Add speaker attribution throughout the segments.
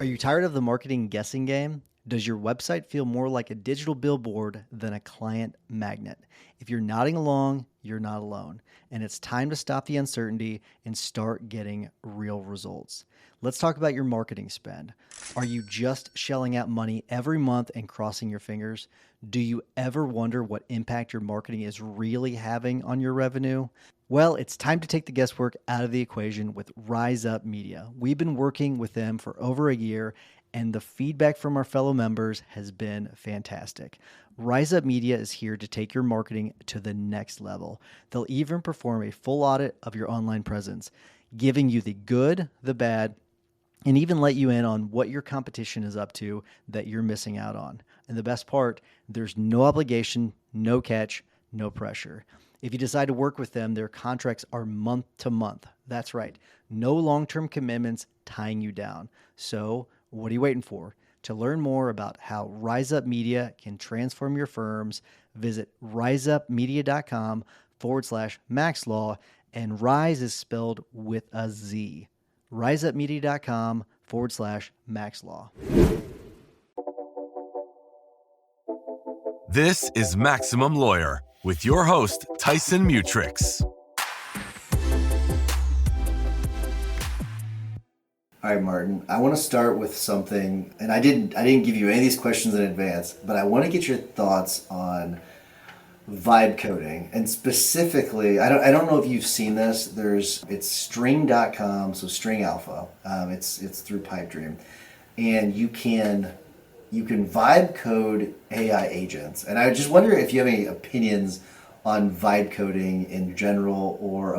Speaker 1: Are you tired of the marketing guessing game? Does your website feel more like a digital billboard than a client magnet? If you're nodding along, you're not alone. And it's time to stop the uncertainty and start getting real results. Let's talk about your marketing spend. Are you just shelling out money every month and crossing your fingers? Do you ever wonder what impact your marketing is really having on your revenue? Well, it's time to take the guesswork out of the equation with Rise Up Media. We've been working with them for over a year, and the feedback from our fellow members has been fantastic. Rise Up Media is here to take your marketing to the next level. They'll even perform a full audit of your online presence, giving you the good, the bad, and even let you in on what your competition is up to that you're missing out on. And the best part, there's no obligation, no catch, no pressure. If you decide to work with them, their contracts are month to month. That's right. No long-term commitments tying you down. So what are you waiting for? To learn more about how Rise Up Media can transform your firms, visit riseupmedia.com/maxlaw, and Rise is spelled with a Z. riseupmedia.com/maxlaw.
Speaker 2: This is Maximum Lawyer with your host, Tyson Mutrix.
Speaker 3: All right, Martin, I want to start with something, and I didn't give you any of these questions in advance, but I want to get your thoughts on vibe coding, and specifically, I don't know if you've seen this. It's string.com, so String Alpha. It's through Pipedream, and you can vibe code AI agents. And I just wonder if you have any opinions on vibe coding in general, or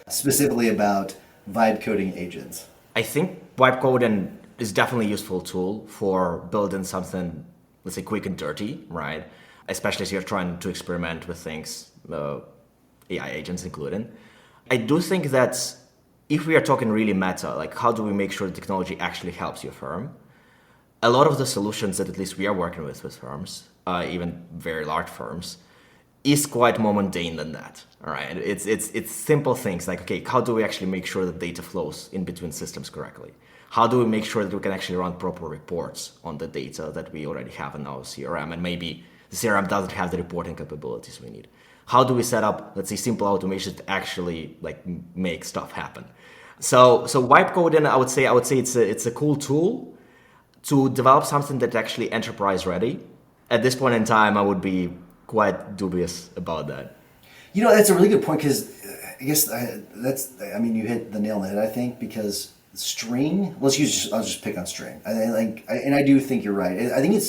Speaker 3: specifically about vibe coding agents.
Speaker 4: I think vibe coding is definitely a useful tool for building something, let's say, quick and dirty, right? Especially as you're trying to experiment with things, AI agents including. I do think that if we are talking really meta, like how do we make sure the technology actually helps your firm? A lot of the solutions that at least we are working with firms, even very large firms, is quite more mundane than that. All right, it's simple things like, okay, how do we actually make sure that data flows in between systems correctly? How do we make sure that we can actually run proper reports on the data that we already have in our CRM, and maybe the CRM doesn't have the reporting capabilities we need? How do we set up, let's say, simple automation to actually make stuff happen? So vibe coding, I would say it's a cool tool to develop something that's actually enterprise ready. At this point in time, I would be quite dubious about that.
Speaker 3: That's a really good point, because I guess you hit the nail on the head, I think, because String, I'll just pick on String. I do think you're right. I think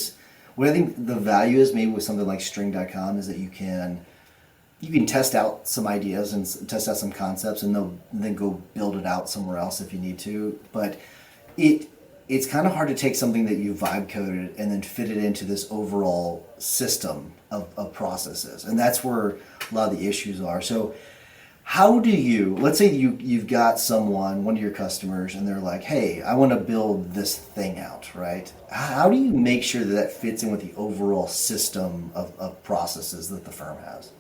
Speaker 3: the value is maybe with something like string.com is that you can test out some ideas and test out some concepts, and then go build it out somewhere else if you need to. But it's kind of hard to take something that you vibe coded and then fit it into this overall system of processes. And that's where a lot of the issues are. So how do let's say you've got one of your customers, and they're like, hey, I want to build this thing out, right? How do you make sure that fits in with the overall system of processes that the firm has?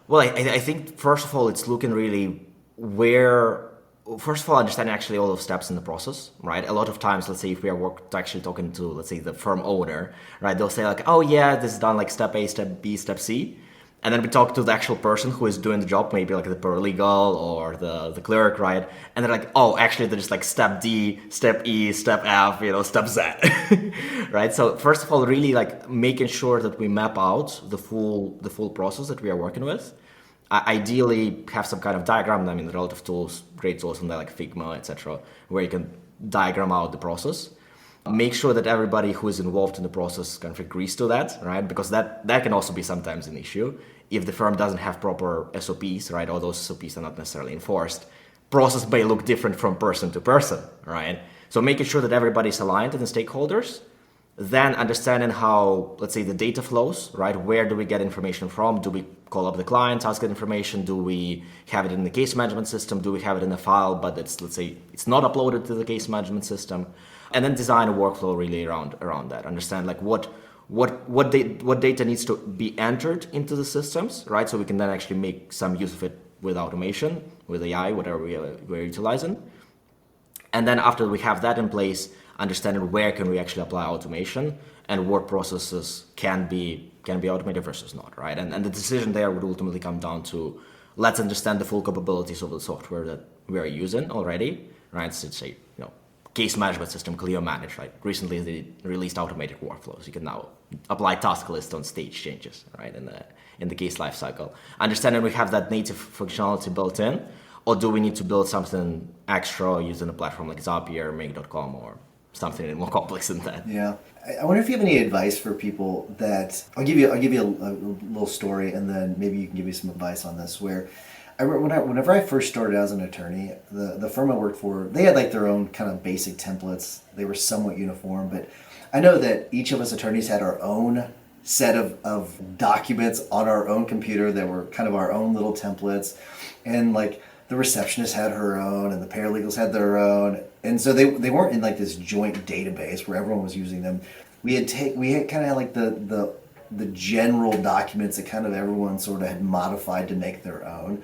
Speaker 4: Well, I think, first of all, it's looking really first of all, understand actually all of the steps in the process, right? A lot of times, let's say if we are actually talking to, let's say, the firm owner, right? They'll say like, oh yeah, this is done like step A, step B, step C. And then we talk to the actual person who is doing the job, maybe like the paralegal or the clerk, right? And they're like, oh, actually there's like step D, step E, step F, step Z, right? So first of all, really like making sure that we map out the full process that we are working with. Ideally have some kind of diagram. There are a lot of tools, great tools on there like Figma, etc., where you can diagram out the process. Make sure that everybody who is involved in the process kind of agrees to that, right? Because that can also be sometimes an issue. If the firm doesn't have proper SOPs, right, or those SOPs are not necessarily enforced, process may look different from person to person, right? So making sure that everybody's aligned and the stakeholders, then understanding how, let's say, the data flows, right? Where do we get information from? Do we call up the client, ask that information? Do we have it in the case management system? Do we have it in a file, but let's say it's not uploaded to the case management system? And then design a workflow really around that. Understand like what data needs to be entered into the systems, right? So we can then actually make some use of it with automation, with AI, whatever we're utilizing. And then after we have that in place, understanding where can we actually apply automation and what processes can be automated versus not, right? And the decision there would ultimately come down to, let's understand the full capabilities of the software that we are using already, right? So it's a case management system, Clio Manage, right? Recently they released automated workflows. You can now apply task list on stage changes, right? In the case lifecycle. Understanding we have that native functionality built in, or do we need to build something extra using a platform like Zapier, Make.com, or something more complex than that?
Speaker 3: Yeah. I wonder if you have any advice for people that I'll give you a little story, and then maybe you can give me some advice on this. Where whenever I first started as an attorney, the firm I worked for, they had like their own kind of basic templates. They were somewhat uniform, but I know that each of us attorneys had our own set of documents on our own computer that were kind of our own little templates, and like the receptionist had her own, and the paralegals had their own, and so they weren't in like this joint database where everyone was using them. We had kind of like the general documents that kind of everyone sort of had modified to make their own.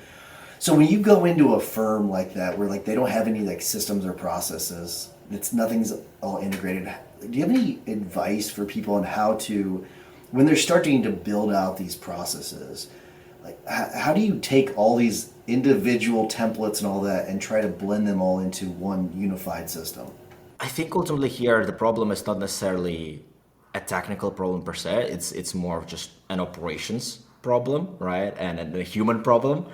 Speaker 3: So when you go into a firm like that, where like they don't have any like systems or processes, nothing's all integrated, do you have any advice for people on how to, when they're starting to build out these processes, like how do you take all these individual templates and all that and try to blend them all into one unified system?
Speaker 4: I think ultimately here the problem is not necessarily a technical problem per se. It's more of just an operations problem, right? And a human problem,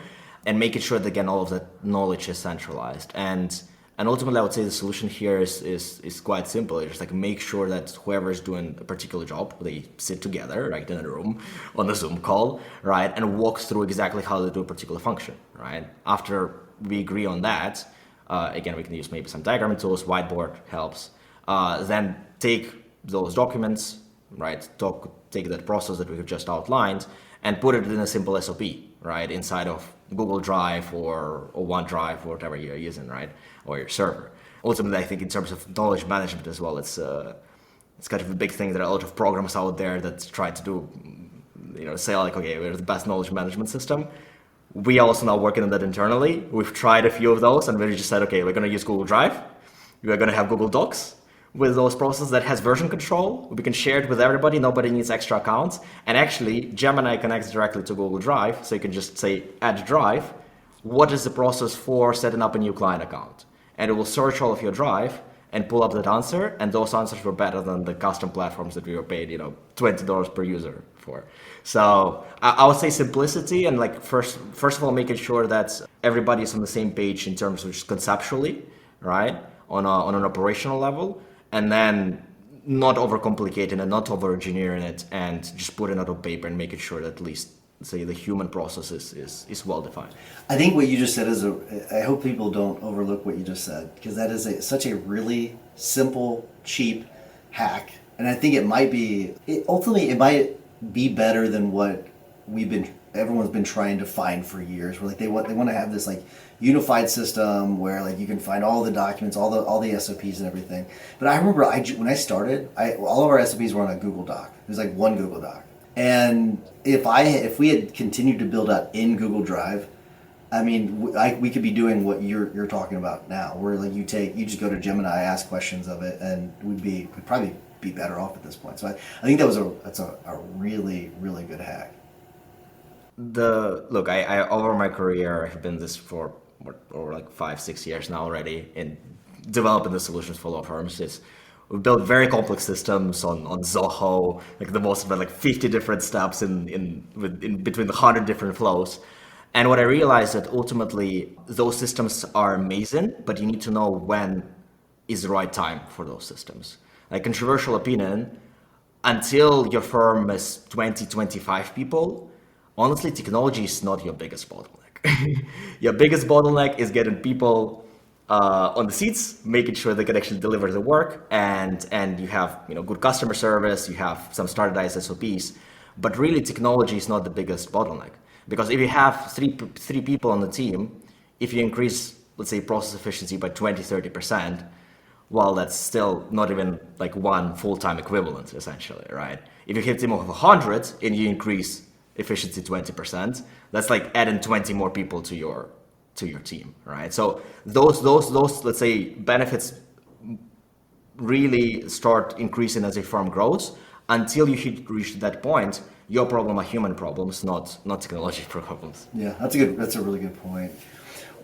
Speaker 4: and making sure that again all of that knowledge is centralized. And ultimately, I would say the solution here is quite simple. It's just like make sure that whoever is doing a particular job, they sit together, right, in a room on a Zoom call, right, and walk through exactly how to do a particular function, right? After we agree on that, again, we can use maybe some diagramming tools, whiteboard helps. Then take those documents, right, take that process that we have just outlined and put it in a simple SOP, right, inside of Google Drive or OneDrive or whatever you're using, right, or your server. Ultimately, I think in terms of knowledge management as well, it's kind of a big thing. There are a lot of programs out there that try to do, say like, okay, we're the best knowledge management system. We also now working on that internally. We've tried a few of those, and we just said, okay, we're going to use Google Drive. We're going to have Google Docs with those processes that has version control. We can share it with everybody. Nobody needs extra accounts. And actually, Gemini connects directly to Google Drive. So you can just say, add Drive. What is the process for setting up a new client account? And it will search all of your Drive and pull up that answer. And those answers were better than the custom platforms that we were paid, $20 per user for. So I would say simplicity and like first of all, making sure that everybody is on the same page in terms of just conceptually, right, on an operational level. And then not overcomplicating and not over-engineering it, and just putting it on paper and making sure that at least, say, the human process is well-defined.
Speaker 3: I think what you just said I hope people don't overlook what you just said, because that is such a really simple, cheap hack. And I think it might be better than what everyone's been trying to find for years. Where like they want to have this like unified system where like you can find all the documents, all the SOPs and everything. But I remember when I started, all of our SOPs were on a Google Doc. It was like one Google Doc. And if we had continued to build out in Google Drive, I mean, we could be doing what you're talking about now, where like you just go to Gemini, ask questions of it, and we'd probably be better off at this point. So I think that's a really, really good hack.
Speaker 4: I over my career, I've been this for over like 5-6 years now already in developing the solutions for law firms. We've built very complex systems on Zoho, like the most of like 50 different steps in between the 100 different flows. And what I realized that ultimately those systems are amazing, but you need to know when is the right time for those systems. Like controversial opinion, until your firm is 20, 25 people, honestly, technology is not your biggest bottleneck. Your biggest bottleneck is getting people on the seats, making sure they can actually deliver the work, and you have good customer service, you have some standardized SOPs, but really technology is not the biggest bottleneck. Because if you have three people on the team, if you increase, let's say, process efficiency by 20-30%, well, that's still not even like one full-time equivalent, essentially, right? If you hit a team of 100 and you increase efficiency 20%, that's like adding 20 more people to your to your team, right? So those let's say benefits really start increasing as a firm grows. Until you reach that point, your problem are human problems, not technology problems.
Speaker 3: Yeah, that's a really good point.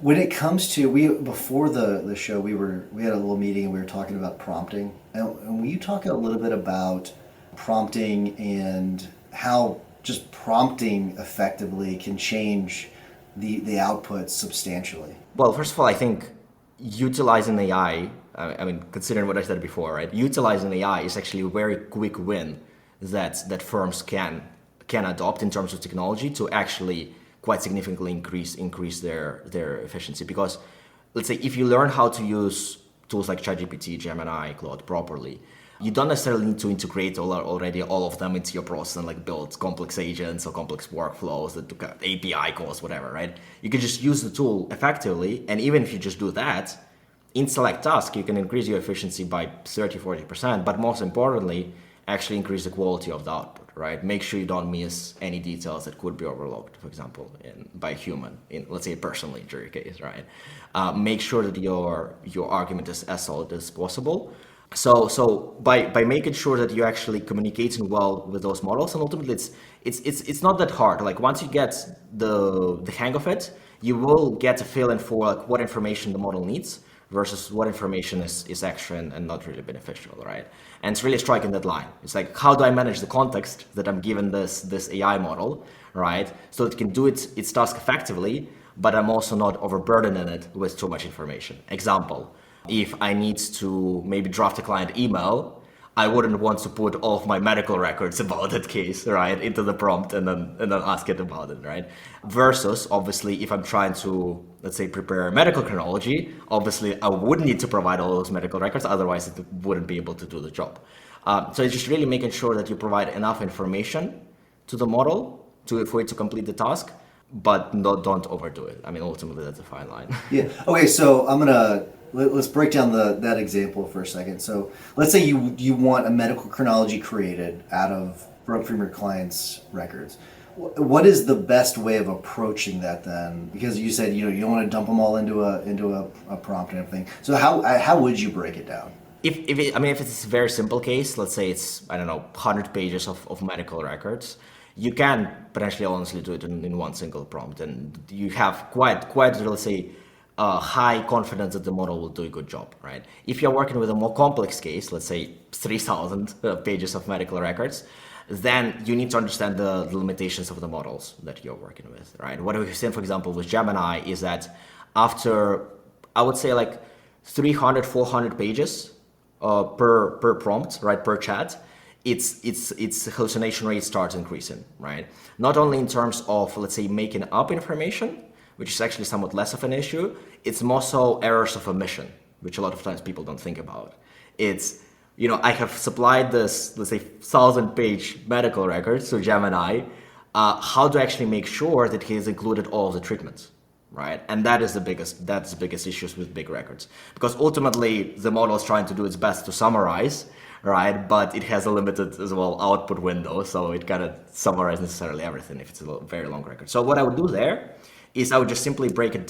Speaker 3: When it comes to before the show, we had a little meeting and we were talking about prompting. And will you talk a little bit about prompting and how just prompting effectively can change the output substantially?
Speaker 4: Well, first of all, I think utilizing AI, I mean, considering what I said before, right? Utilizing AI is actually a very quick win that firms can adopt in terms of technology to actually quite significantly increase their efficiency. Because let's say if you learn how to use tools like ChatGPT, Gemini, Claude properly, you don't necessarily need to integrate already all of them into your process and like build complex agents or complex workflows that do API calls, whatever, right? You can just use the tool effectively, and even if you just do that, in select tasks, you can increase your efficiency by 30-40%, but most importantly, actually increase the quality of the output, right? Make sure you don't miss any details that could be overlooked, for example, by a human, in let's say a personal injury case, right? Make sure that your argument is as solid as possible. So by making sure that you're actually communicating well with those models, and ultimately it's not that hard. Like once you get the hang of it, you will get a feeling for like what information the model needs versus what information is extra and not really beneficial, right? And it's really striking that line. It's like, how do I manage the context that I'm given this AI model, right? So it can do its task effectively, but I'm also not overburdening it with too much information. Example, if I need to maybe draft a client email, I wouldn't want to put all of my medical records about that case, right, into the prompt and then ask it about it, right? Versus, obviously, if I'm trying to, let's say, prepare a medical chronology, obviously I would need to provide all those medical records, otherwise it wouldn't be able to do the job. So it's just really making sure that you provide enough information to the model for it to complete the task, but don't overdo it. I mean, ultimately, that's a fine line.
Speaker 3: Yeah. Okay, so let's break down that example for a second. So let's say you want a medical chronology created from your client's records. What is the best way of approaching that then? Because you said you don't want to dump them all into a prompt and everything. So how would you break it down?
Speaker 4: If it's a very simple case, let's say it's 100 pages of medical records, you can potentially honestly do it in one single prompt, and you have quite let's say high confidence that the model will do a good job, right? If you're working with a more complex case, let's say 3,000 pages of medical records, then you need to understand the limitations of the models that you're working with, right? What we've seen, for example, with Gemini is that after, I would say like 300, 400 pages per prompt, right, per chat, its hallucination rate starts increasing, right? Not only in terms of, let's say, making up information, which is actually somewhat less of an issue, it's more so errors of omission, which a lot of times people don't think about. It's, I have supplied this, let's say, 1,000-page medical records to Gemini. How to actually make sure that he has included all of the treatments, right? And that's the biggest issues with big records, because ultimately the model is trying to do its best to summarize, right? But it has a limited as well output window, so it cannot summarize necessarily everything if it's a very long record. So what I would do there is I would just simply break the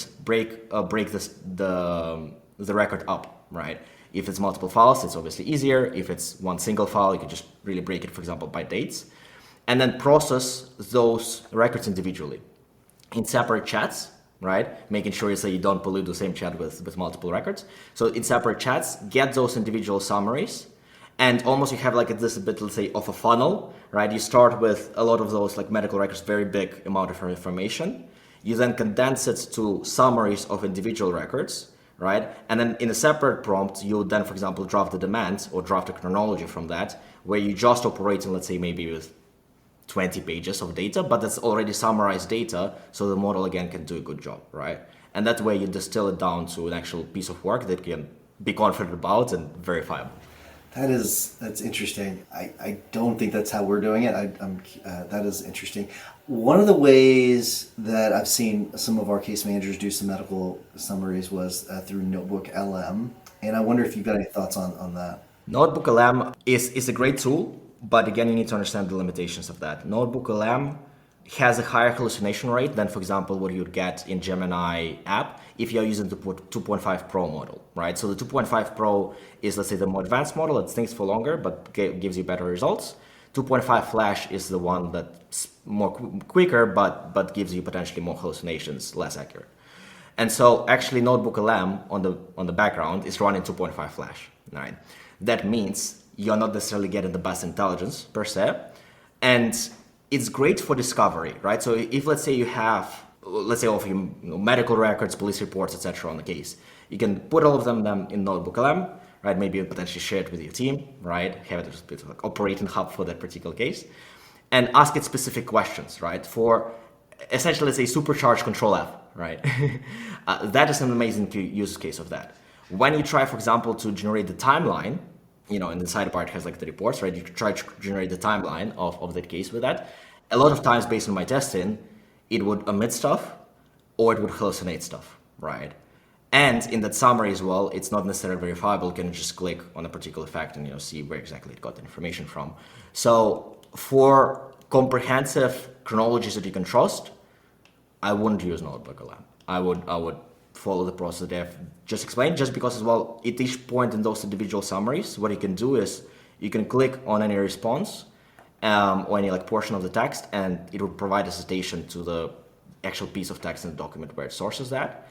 Speaker 4: record up, right? If it's multiple files, it's obviously easier. If it's one single file, you can just really break it, for example, by dates, and then process those records individually in separate chats, right? Making sure you don't pollute the same chat with multiple records. So in separate chats, get those individual summaries, and almost you have like this bit, let's say, of a funnel, right? You start with a lot of those like medical records, very big amount of information. You then condense it to summaries of individual records, right? And then in a separate prompt, you then, for example, draft the demand or draft a chronology from that, where you just operate in, let's say, maybe with 20 pages of data, but that's already summarized data, so the model again can do a good job, right? And that way you distill it down to an actual piece of work that can be confident about and verifiable.
Speaker 3: That's interesting. I don't think that's how we're doing it. That is interesting. One of the ways that I've seen some of our case managers do some medical summaries was through Notebook LM, and I wonder if you've got any thoughts on that.
Speaker 4: Notebook LM is a great tool, but again, you need to understand the limitations of that. Notebook LM has a higher hallucination rate than, for example, what you'd get in Gemini app if you're using the 2.5 Pro model, right? So the 2.5 Pro is, let's say, the more advanced model. It thinks for longer, but gives you better results. 2.5 Flash is the one that's more quicker, but gives you potentially more hallucinations, less accurate. And so actually Notebook LM on the background is running 2.5 Flash, right? That means you're not necessarily getting the best intelligence per se. And it's great for discovery, right? So if let's say you have, let's say all of your medical records, police reports, etc. on the case, you can put all of them in Notebook LM, right? Maybe potentially share it with your team, right? Have it as a bit of like operating hub for that particular case, and ask it specific questions, right? For essentially, let's say supercharged control F, right? That is an amazing use case of that. When you try, for example, to generate the timeline, and the sidebar has like the reports, right? You try to generate the timeline of that case with that. A lot of times, based on my testing, it would omit stuff or it would hallucinate stuff, right? And in that summary as well, it's not necessarily verifiable. You can just click on a particular fact and see where exactly it got the information from. So for comprehensive chronologies that you can trust, I wouldn't use Notebook LM. I would follow the process that I've just explained, just because as well, at each point in those individual summaries, what you can do is you can click on any response or any like portion of the text, and it will provide a citation to the actual piece of text in the document where it sources that.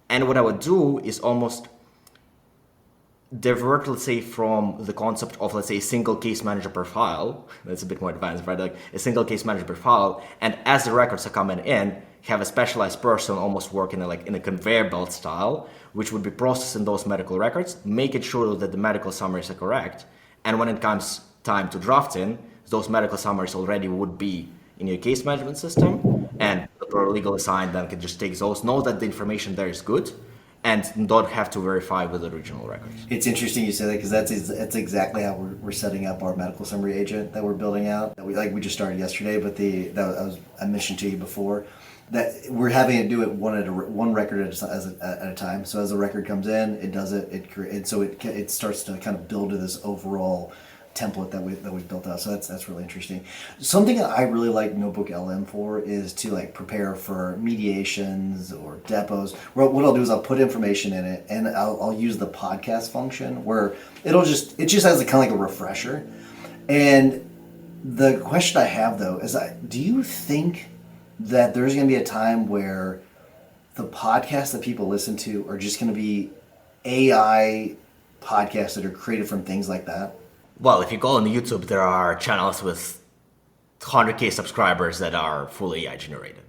Speaker 4: And what I would do is almost divert, let's say, from the concept of, let's say, a single case manager per file. That's a bit more advanced, right? Like a single case manager per file. And as the records are coming in, have a specialized person almost work in a conveyor belt style, which would be processing those medical records, making sure that the medical summaries are correct. And when it comes time to drafting, those medical summaries already would be in your case management system, and the paralegal assigned then can just take those, know that the information there is good, and don't have to verify with the original records.
Speaker 3: It's interesting you say that, because that's exactly how we're setting up our medical summary agent that we're building out. That we just started yesterday, but I mentioned to you before that we're having it do it one record at a time. So as the record comes in, it does it. It starts to kind of build to this overall template that we've built out. So that's really interesting. Something that I really like Notebook LM for is to like prepare for mediations or depots. What I'll do is I'll put information in it, and I'll use the podcast function where it just has a kind of like a refresher. And the question I have though is, do you think that there's going to be a time where the podcasts that people listen to are just going to be AI podcasts that are created from things like that?
Speaker 4: Well, if you go on YouTube, there are channels with 100K subscribers that are fully AI generated.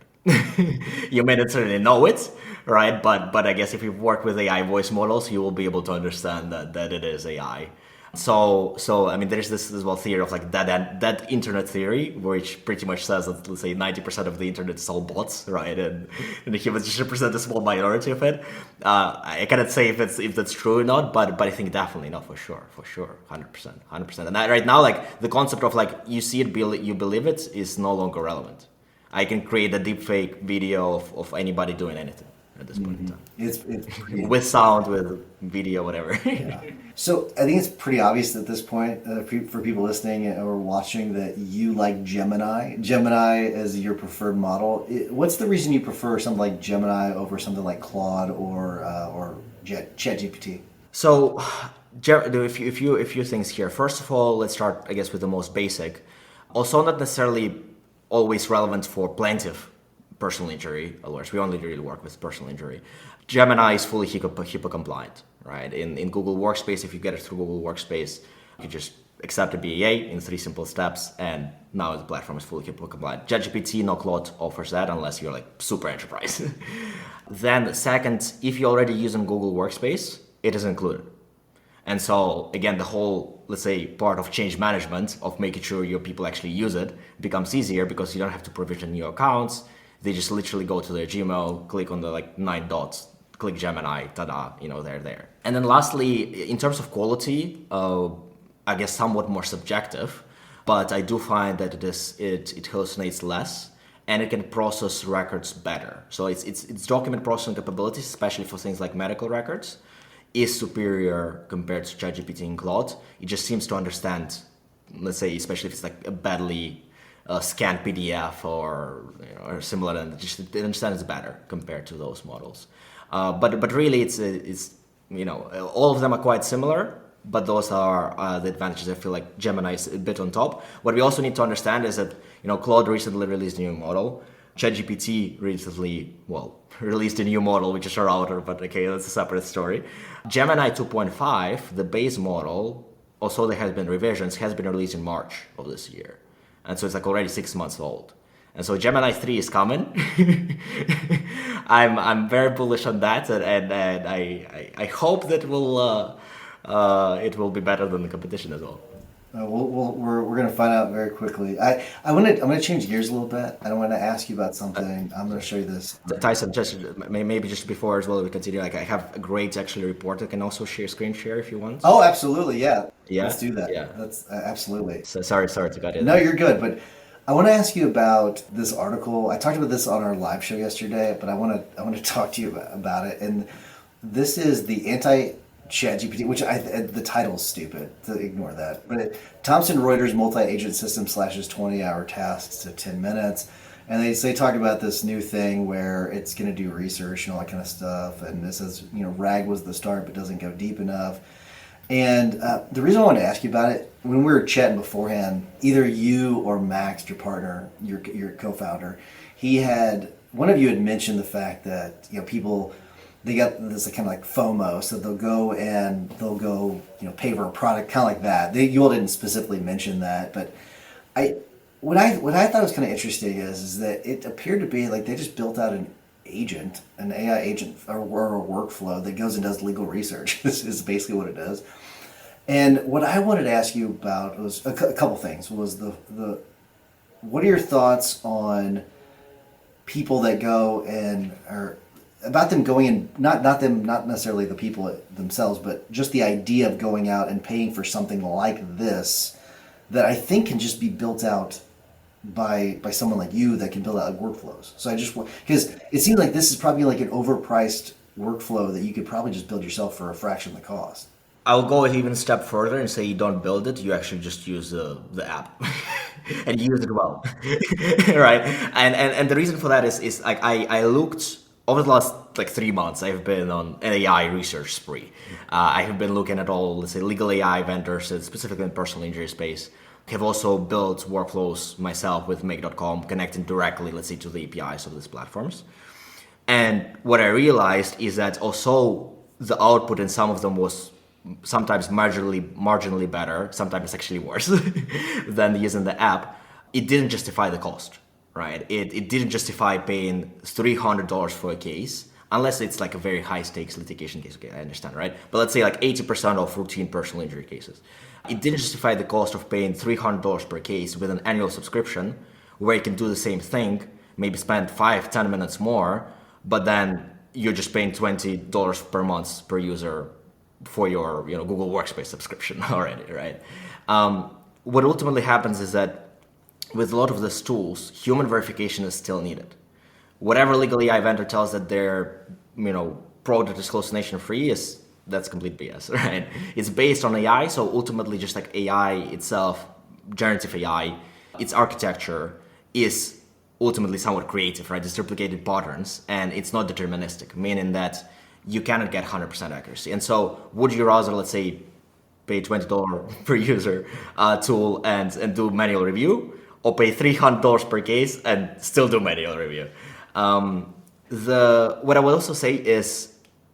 Speaker 4: You may not certainly know it, right? But I guess if you've worked with AI voice models, you will be able to understand that it is AI. So I mean, there's this as well theory of like that internet theory, which pretty much says that, let's say, 90% of the internet is all bots, right? And the humans just represent a small minority of it. I cannot say if that's true or not, but I think definitely not, for sure, 100%. And right now, like the concept of like you see it, you believe it is no longer relevant. I can create a deepfake video of anybody doing anything at this point in time.
Speaker 3: It's
Speaker 4: with sound, with video, whatever.
Speaker 3: Yeah. So I think it's pretty obvious at this point for people listening or watching that you like Gemini. Gemini is your preferred model. What's the reason you prefer something like Gemini over something like Claude or ChatGPT?
Speaker 4: So a few things here. First of all, let's start, I guess, with the most basic. Also, not necessarily always relevant for plaintiff personal injury alerts. We only really work with personal injury. Gemini is fully HIPAA compliant, right? In Google Workspace, if you get it through Google Workspace, you just accept a BAA in 3 simple steps, and now the platform is fully HIPAA compliant. ChatGPT, no Claude offers that unless you're like super enterprise. Then second, if you're already using Google Workspace, it is included. And so again, the whole, let's say, part of change management of making sure your people actually use it becomes easier because you don't have to provision new accounts. They just literally go to their Gmail, click on the like 9 dots, click Gemini, tada, they're there. And then lastly, in terms of quality, I guess somewhat more subjective, but I do find that it hallucinates less and it can process records better. So its document processing capabilities, especially for things like medical records, is superior compared to ChatGPT and Claude. It just seems to understand, let's say, especially if it's like a badly scanned PDF or similar, and just it understands better compared to those models. But really, it's all of them are quite similar. But those are the advantages. I feel like Gemini is a bit on top. What we also need to understand is that Claude recently released a new model. ChatGPT recently, released a new model, which is a router, but okay, that's a separate story. Gemini 2.5, the base model, also there has been revisions, has been released in March of this year. And so it's like already 6 months old. And so Gemini 3 is coming. I'm very bullish on that, and I hope that it will be better than the competition as well.
Speaker 3: We're going to find out very quickly. I'm going to change gears a little bit. I want to ask you about something. I'm going to show you this.
Speaker 4: Tyson, maybe just before as well, we continue. Like I have a great actually report. I can also screen share if you want.
Speaker 3: Oh, absolutely, yeah.
Speaker 4: Yeah,
Speaker 3: let's do that.
Speaker 4: Yeah,
Speaker 3: that's absolutely.
Speaker 4: So sorry to cut in.
Speaker 3: No, you're good. But I want to ask you about this article. I talked about this on our live show yesterday, but I want to talk to you about it. And this is the ChatGPT, which the title's stupid, to ignore that. But Thomson Reuters multi-agent system slashes 20-hour tasks to 10 minutes. And they talk about this new thing where it's going to do research and all that kind of stuff. And it says, RAG was the start, but doesn't go deep enough. And the reason I wanted to ask you about it, when we were chatting beforehand, either you or Max, your partner, your co-founder, one of you had mentioned the fact that, people, they got this kind of like FOMO, so they'll go pay for a product, kind of like that. You all didn't specifically mention that, but what I thought was kind of interesting is that it appeared to be like they just built out an AI agent or a workflow that goes and does legal research. This is basically what it does. And what I wanted to ask you about was a couple things. Was what are your thoughts on people that go and are about them going in, not necessarily the people themselves, but just the idea of going out and paying for something like this that I think can just be built out by someone like you that can build out like workflows. So I just because it seems like this is probably like an overpriced workflow that you could probably just build yourself for a fraction of the cost.
Speaker 4: I'll go even a step further and say you don't build it, you actually just use the app and use it well, right? And the reason for that is like I looked over the last like 3 months. I've been on an AI research spree. I have been looking at all, let's say, legal AI vendors, specifically in personal injury space. Have also built workflows myself with make.com, connecting directly, let's say, to the APIs of these platforms. And what I realized is that also the output in some of them was sometimes marginally better, sometimes actually worse than using the app. It didn't justify the cost, right? It didn't justify paying $300 for a case, unless it's like a very high stakes litigation case. Okay, I understand, right? But let's say like 80% of routine personal injury cases. It didn't justify the cost of paying $300 per case with an annual subscription where you can do the same thing, maybe spend 5-10 minutes more, but then you're just paying $20 per month per user for your Google Workspace subscription already, right? What ultimately happens is that with a lot of these tools, human verification is still needed. Whatever legal AI vendor tells that their product is hallucination free that's complete BS, right? It's based on AI, so ultimately just like AI itself, generative AI, its architecture is ultimately somewhat creative, right? It's duplicated patterns and it's not deterministic, meaning that you cannot get 100% accuracy. And so would you rather, let's say, pay $20 per user tool and do manual review, or pay $300 per case and still do manual review? What I would also say is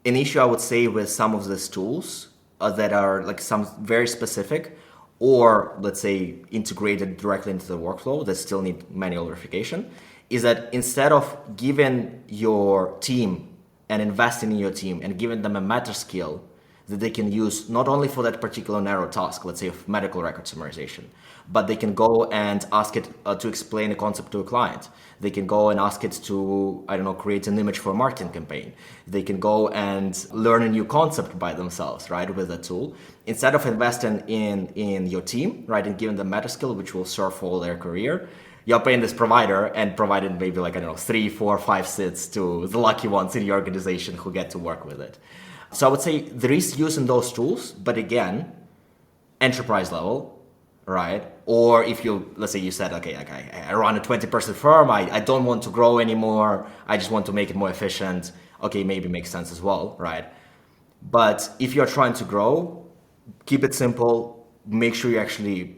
Speaker 4: an issue I would say with some of these tools that are like some very specific or let's say integrated directly into the workflow that still need manual verification is that instead of giving your team and investing in your team and giving them a meta skill that they can use not only for that particular narrow task, let's say of medical record summarization, but they can go and ask it to explain a concept to a client. They can go and ask it to, create an image for a marketing campaign. They can go and learn a new concept by themselves, right, with a tool. Instead of investing in your team, right, and giving them meta skill, which will serve for their career, you're paying this provider and providing maybe 3, 4, 5 seats to the lucky ones in your organization who get to work with it. So I would say there is use in those tools, but again, enterprise level, right? Or if you, let's say you said, okay, like I run a 20-person firm, I don't want to grow anymore, I just want to make it more efficient, okay, maybe makes sense as well, right? But if you're trying to grow, keep it simple, make sure you actually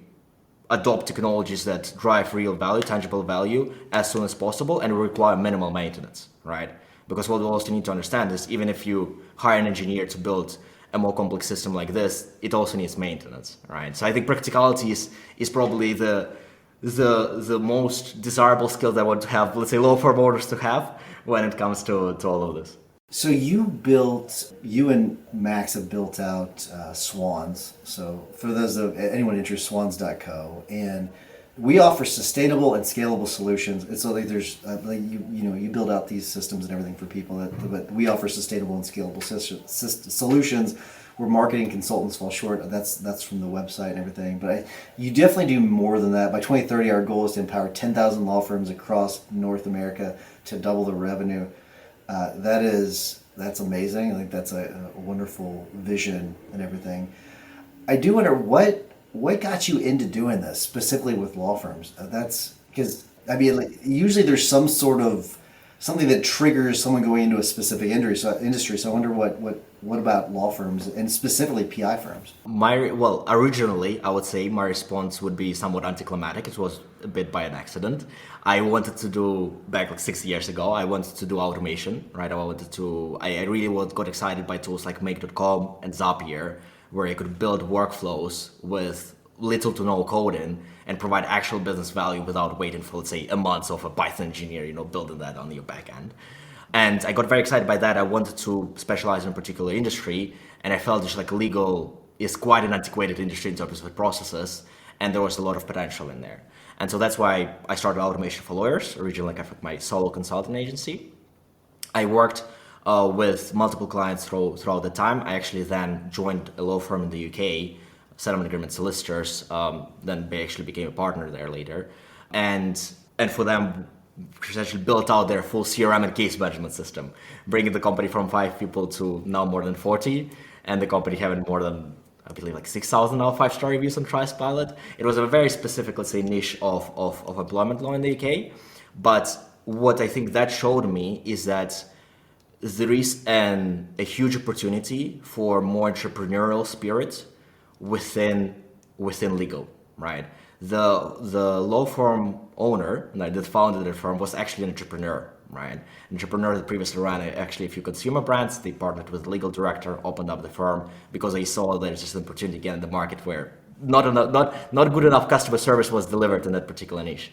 Speaker 4: adopt technologies that drive real value, tangible value as soon as possible and require minimal maintenance, right? Because what we also need to understand is even if you hire an engineer to build a more complex system like this, it also needs maintenance, right? So I think practicality is probably the most desirable skill that I want to have, let's say, law firm owners to have when it comes to all of this.
Speaker 3: So you and Max have built out Swans. So for those of anyone interested, swans.co, and we offer sustainable and scalable solutions. It's so like there's like you build out these systems and everything for people, but we offer sustainable and scalable solutions where marketing consultants fall short. That's from the website and everything. But you definitely do more than that. By 2030, our goal is to empower 10,000 law firms across North America to double their revenue. That's amazing. I think that's a wonderful vision and everything. I do wonder what got you into doing this specifically with law firms. That's because I mean, like, usually there's some sort of something that triggers someone going into a specific industry. So I wonder what about law firms and specifically PI firms?
Speaker 4: Originally, I would say my response would be somewhat anticlimactic. It was a bit by an accident. I wanted to do, back like 6 years ago, I wanted to do automation, right? I really got excited by tools like Make.com and Zapier, where you could build workflows with little to no coding and provide actual business value without waiting for, let's say, a month of a Python engineer, building that on your back end. And I got very excited by that. I wanted to specialize in a particular industry, and I felt just like legal is quite an antiquated industry in terms of processes, and there was a lot of potential in there. And so that's why I started automation for lawyers, originally like my solo consulting agency. I worked with multiple clients throughout the time. I actually then joined a law firm in the UK, settlement agreement solicitors. Then they actually became a partner there later. And for them, essentially built out their full CRM and case management system, bringing the company from 5 people to now more than 40, and the company having more than, I believe, like 6,000 now 5-star reviews on Trustpilot. It was a very specific, let's say, niche of employment law in the UK. But what I think that showed me is that there is a huge opportunity for more entrepreneurial spirit within legal, right? The law firm owner that founded the firm was actually an entrepreneur, right? An entrepreneur that previously ran actually a few consumer brands. They partnered with the legal director, opened up the firm because they saw there's just an opportunity again in the market where not good enough customer service was delivered in that particular niche.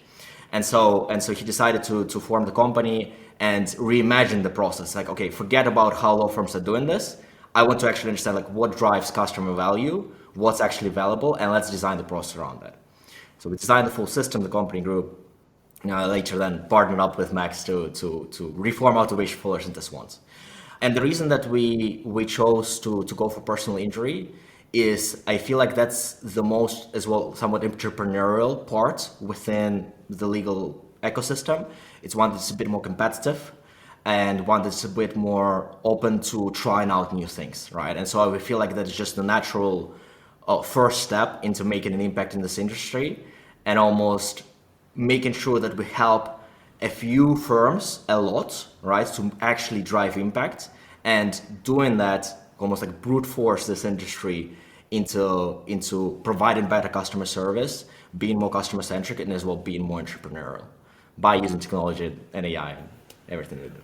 Speaker 4: And so he decided to form the company and reimagine the process. Like, okay, forget about how law firms are doing this. I want to actually understand like what drives customer value, what's actually valuable, and let's design the process around that. So we designed the full system, the company grew. Later then partnered up with Max to reform automation for lawyers into Swans. And the reason that we chose to go for personal injury is I feel like that's the most, as well, somewhat entrepreneurial part within the legal ecosystem. It's one that's a bit more competitive and one that's a bit more open to trying out new things, right? And so I feel like that's just the natural first step into making an impact in this industry and almost making sure that we help a few firms a lot, right, to actually drive impact, and doing that almost like brute force this industry into providing better customer service, being more customer centric, and as well being more entrepreneurial by using technology and AI and everything we do.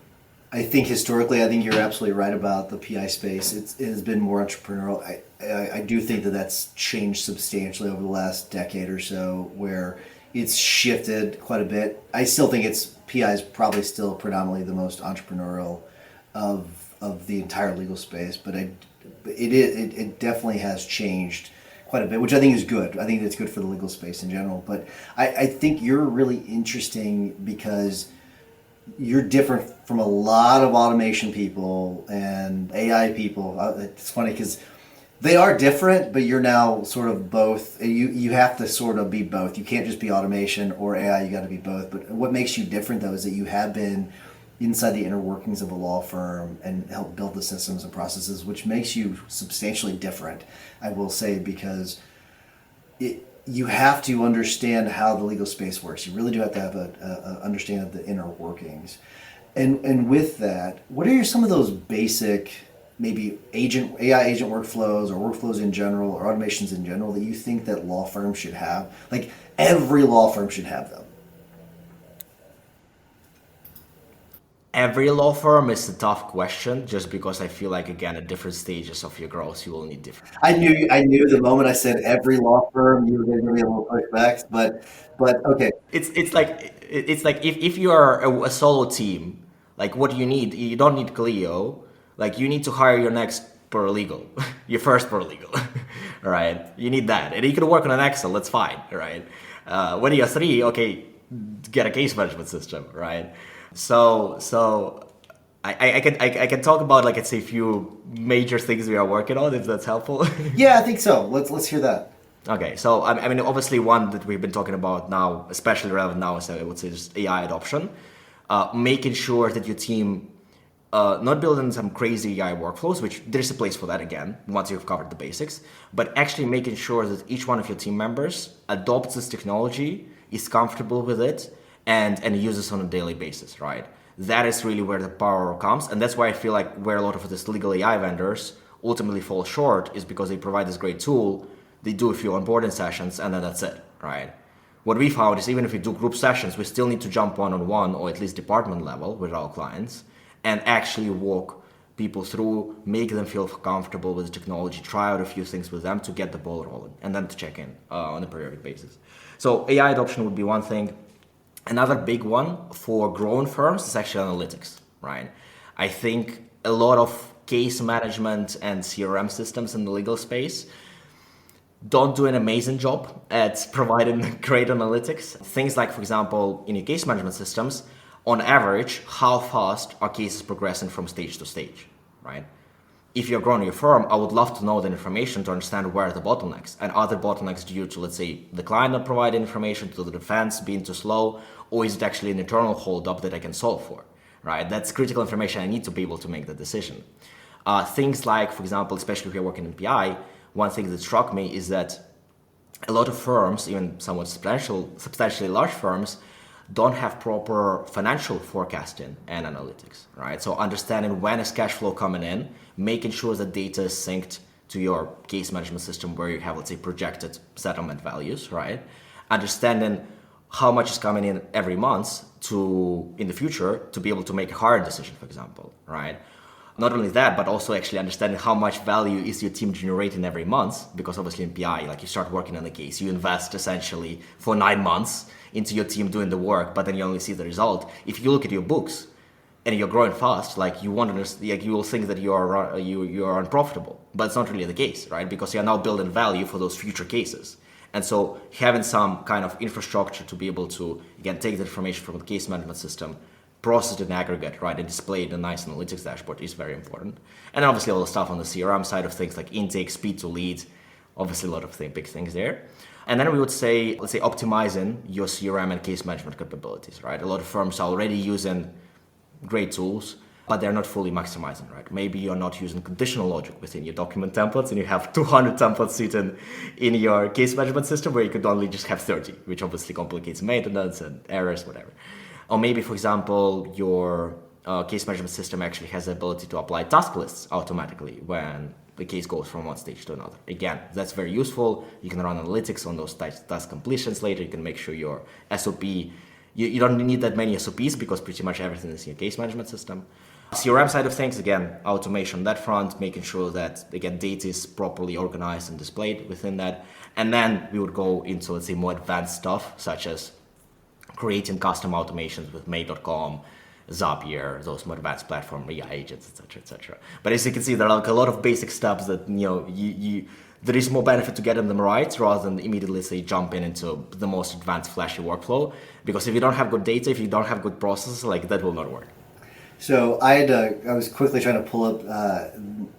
Speaker 3: I think historically, you're absolutely right about the PI space. It has been more entrepreneurial. I do think that that's changed substantially over the last decade or so, where it's shifted quite a bit. I still think PI is probably still predominantly the most entrepreneurial of the entire legal space, but it definitely has changed quite a bit, which I think is good. I think it's good for the legal space in general. But I think you're really interesting because you're different from a lot of automation people and AI people. It's funny because they are different, but you're now sort of both. You have to sort of be both. You can't just be automation or AI. You got to be both. But what makes you different, though, is that you have been inside the inner workings of a law firm and helped build the systems and processes, which makes you substantially different, I will say, because you have to understand how the legal space works. You really do have to have a understand the inner workings. And with that, what are some of those basic, maybe AI agent workflows or workflows in general or automations in general that you think that law firms should have? Like every law firm should have them.
Speaker 4: Every law firm is a tough question, just because I feel like, again, at different stages of your growth, you will need different.
Speaker 3: I knew the moment I said every law firm, you were going to be a little pushback, but okay.
Speaker 4: It's like if you are a solo team, like what do you need? You don't need Clio. Like you need to hire your next paralegal, your first paralegal, right? You need that, and you can work on an Excel. That's fine, right? When you're three, okay, get a case management system, right? So I can talk about, like, let's say, a few major things we are working on, if that's helpful.
Speaker 3: Yeah, I think so. Let's hear that.
Speaker 4: Okay, so I mean, obviously, one that we've been talking about now, especially relevant now, is I would say just AI adoption, making sure that your team not building some crazy AI workflows, which there's a place for that again once you've covered the basics, but actually making sure that each one of your team members adopts this technology, is comfortable with it, and uses on a daily basis, right? That is really where the power comes, and that's why I feel like where a lot of these legal AI vendors ultimately fall short is because they provide this great tool, they do a few onboarding sessions, and then that's it, right? What we found is even if we do group sessions, we still need to jump one-on-one or at least department level with our clients and actually walk people through, make them feel comfortable with the technology, try out a few things with them to get the ball rolling, and then to check in on a periodic basis. So AI adoption would be one thing. Another big one for growing firms is actually analytics, right? I think a lot of case management and CRM systems in the legal space don't do an amazing job at providing great analytics. Things like, for example, in your case management systems, on average, how fast are cases progressing from stage to stage, right? If you're growing your firm, I would love to know the information to understand where are the bottlenecks, and are the bottlenecks due to, let's say, the client not providing information, to the defense being too slow, or is it actually an internal holdup that I can solve for, right? That's critical information. I need to be able to make the decision. Things like, for example, especially if you're working in PI, one thing that struck me is that a lot of firms, even somewhat substantially large firms, don't have proper financial forecasting and analytics, right? So understanding when is cash flow coming in, making sure that data is synced to your case management system where you have, let's say, projected settlement values, right? Understanding how much is coming in every month in the future to be able to make a hiring decision, for example, right? Not only that, but also actually understanding how much value is your team generating every month, because obviously in PI, like you start working on the case, you invest essentially for 9 months into your team doing the work, but then you only see the result. If you look at your books and you're growing fast, like you will think that you are unprofitable, but it's not really the case, right? Because you're now building value for those future cases. And so having some kind of infrastructure to be able to, again, take the information from the case management system, process it in aggregate, right, and display it in a nice analytics dashboard is very important. And obviously all the stuff on the CRM side of things like intake, speed to lead, obviously a lot of big things there. And then we would say, let's say, optimizing your CRM and case management capabilities, right? A lot of firms are already using great tools, but they're not fully maximizing, right? Maybe you're not using conditional logic within your document templates and you have 200 templates sitting in your case management system where you could only just have 30, which obviously complicates maintenance and errors, whatever. Or maybe, for example, your case management system actually has the ability to apply task lists automatically when the case goes from one stage to another. Again, that's very useful. You can run analytics on those task completions later. You can make sure your SOP, you don't need that many SOPs because pretty much everything is in your case management system. CRM side of things, again, automation on that front, making sure that, again, data is properly organized and displayed within that. And then we would go into, let's say, more advanced stuff, such as creating custom automations with Made.com, Zapier, those more advanced platform AI agents, etc., etc. But as you can see, there are like a lot of basic steps that there is more benefit to getting them right rather than immediately, say, jumping into the most advanced flashy workflow. Because if you don't have good data, if you don't have good processes, like that will not work.
Speaker 3: So I was quickly trying to pull up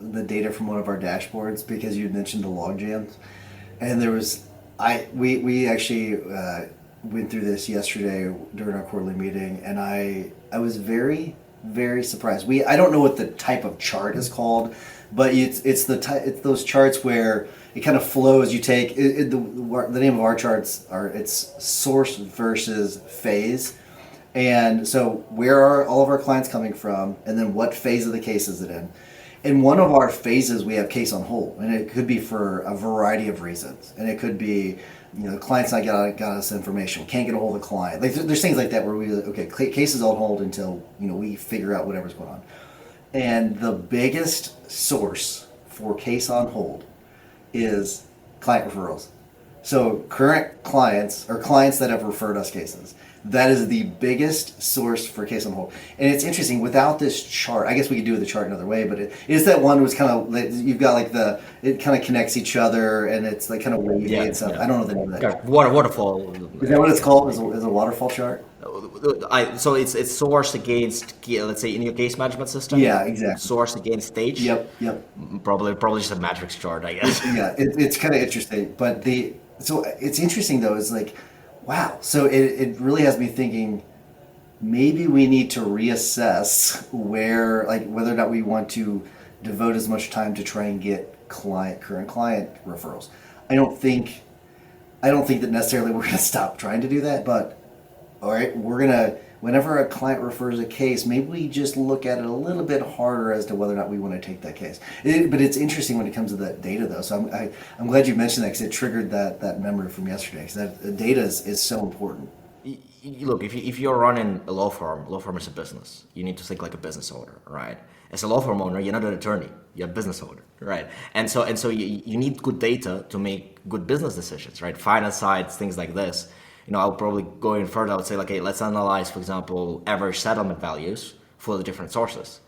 Speaker 3: the data from one of our dashboards because you mentioned the log jams, and we actually went through this yesterday during our quarterly meeting, and I was very, very surprised. I don't know what the type of chart is called, but it's those charts where it kind of flows. You take the name of our charts are it's source versus phase. And so where are all of our clients coming from, and then what phase of the case is it in? In one of our phases, we have case on hold, and it could be for a variety of reasons. And it could be, the client's not got us information, we can't get a hold of the client. Like there's things like that where case is on hold until we figure out whatever's going on. And the biggest source for case on hold is client referrals. So current clients or clients that have referred us cases. That is the biggest source for case on hold. And it's interesting, without this chart, I guess we could do the chart another way, but it is that one was kind of, you've got like it kind of connects each other and it's like kind of wavy and stuff. I don't know the name of that.
Speaker 4: Waterfall.
Speaker 3: Is that what it's called? Is a waterfall chart?
Speaker 4: So it's source against, let's say in your case management system.
Speaker 3: Yeah, exactly.
Speaker 4: Source against stage.
Speaker 3: Yep.
Speaker 4: Probably just a matrix chart, I guess.
Speaker 3: Yeah, it's kind of interesting. But so it's interesting though, is like, wow. So it really has me thinking, maybe we need to reassess whether or not we want to devote as much time to try and get current client referrals. I don't think that necessarily we're going to stop trying to do that, but all right, whenever a client refers a case, maybe we just look at it a little bit harder as to whether or not we want to take that case. But it's interesting when it comes to that data, though. So I'm glad you mentioned that, because it triggered that memory from yesterday. Because that data is so important.
Speaker 4: Look, if you're running a law firm is a business. You need to think like a business owner, right? As a law firm owner, you're not an attorney. You're a business owner, right? And so you need good data to make good business decisions, right? Finance sides, things like this. I'll probably go in further. I would say, like, hey, let's analyze, for example, average settlement values for the different sources.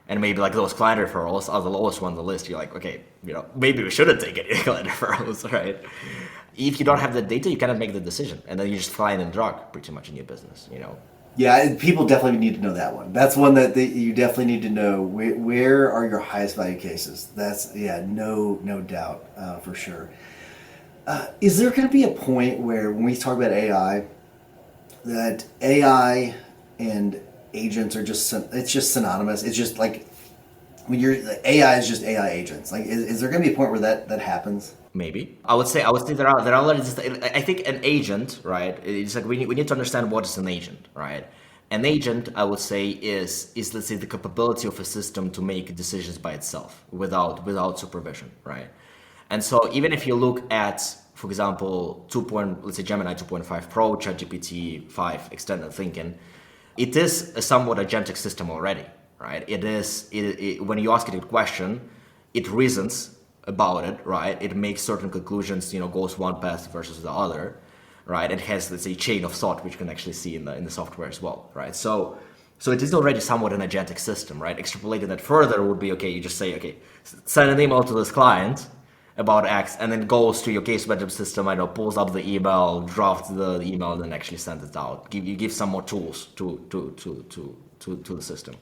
Speaker 4: And maybe like those client referrals are the lowest one on the list. You're like, okay, maybe we shouldn't take any client referrals, right? If you don't have the data, you cannot make the decision. And then you just fly in and drug pretty much in your business,
Speaker 3: Yeah, people definitely need to know that one. That's one that you definitely need to know. Where are your highest value cases? That's, no doubt, for sure. Is there going to be a point where, when we talk about AI, that AI and agents are it's just synonymous? It's just like, AI is just AI agents. Like, is there going to be a point where that happens?
Speaker 4: Maybe. I would say there are I think an agent, right? It's like we need to understand what is an agent, right? An agent, I would say, is let's say the capability of a system to make decisions by itself without supervision, right? And so even if you look at, for example, let's say Gemini 2.5 Pro, ChatGPT 5 extended thinking, it is a somewhat agentic system already, right? When you ask it a question, it reasons about it, right? It makes certain conclusions, goes one path versus the other, right? It has, let's say, chain of thought, which you can actually see in the software as well, right? So it is already somewhat an agentic system, right? Extrapolating that further would be, okay, you just say, okay, send an email to this client about X, and then goes to your case management system, pulls up the email, drafts the email, and then actually sends it out. You give some more tools to the system.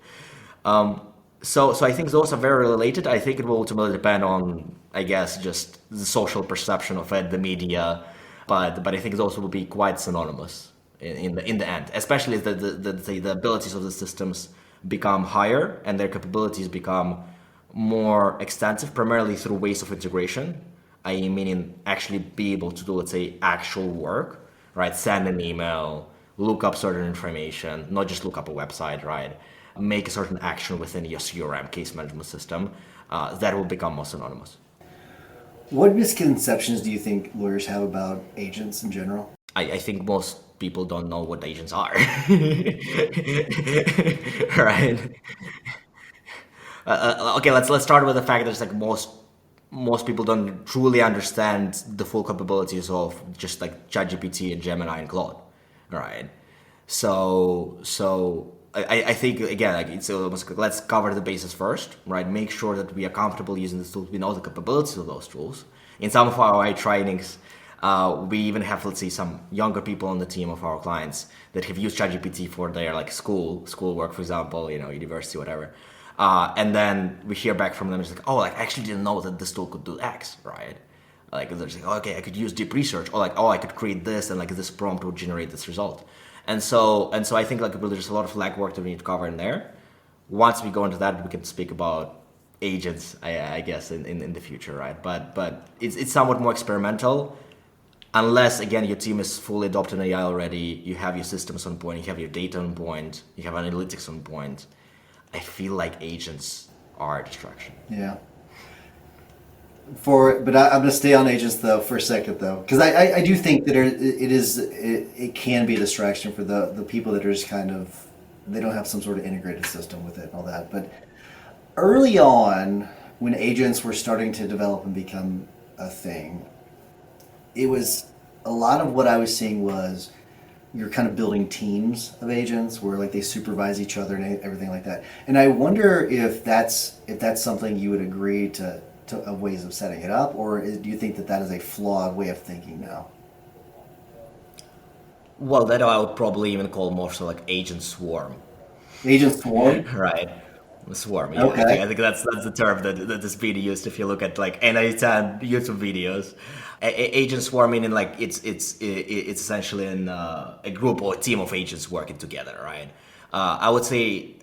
Speaker 4: So I think those are very related. I think it will ultimately depend on, I guess, just the social perception of it, the media, but I think those will be quite synonymous in the end, especially as the abilities of the systems become higher and their capabilities become more extensive, primarily through ways of integration, i.e. meaning actually be able to do, let's say, actual work, right? Send an email, look up certain information, not just look up a website, right? Make a certain action within your CRM, case management system, that will become more synonymous.
Speaker 3: What misconceptions do you think lawyers have about agents in general?
Speaker 4: I think most people don't know what agents are, right? Okay, let's start with the fact that it's like most people don't truly understand the full capabilities of just like ChatGPT and Gemini and Claude, right? So I think, again, like it's almost like, let's cover the bases first, right? Make sure that we are comfortable using the tools. We know the capabilities of those tools. In some of our trainings, we even have, let's say, some younger people on the team of our clients that have used ChatGPT for their like school work, for example, university, whatever. And then we hear back from them, it's like, oh, I actually didn't know that this tool could do X, right? Like, they're like, oh, okay, I could use deep research, or like, oh, I could create this, and like this prompt would generate this result. And so I think like there's a lot of legwork that we need to cover in there. Once we go into that, we can speak about agents, I guess, in the future, right? But it's somewhat more experimental, unless again your team is fully adopting AI already. You have your systems on point, you have your data on point, you have analytics on point. I feel like agents are a distraction.
Speaker 3: Yeah. But I'm going to stay on agents though for a second though, because I do think that it can be a distraction for the people that are just kind of, they don't have some sort of integrated system with it and all that. But early on, when agents were starting to develop and become a thing, it was a lot of what I was seeing was you're kind of building teams of agents where like they supervise each other and everything like that. And I wonder if that's something you would agree to ways of setting it up, or do you think that is a flawed way of thinking now?
Speaker 4: Well, that I would probably even call more so like agent swarm.
Speaker 3: Agent swarm?
Speaker 4: Right. Swarm. Yeah.
Speaker 3: Okay.
Speaker 4: I think that's the term that is being used if you look at like N810 YouTube videos. Agent swarm meaning like it's essentially a group or a team of agents working together, right? I would say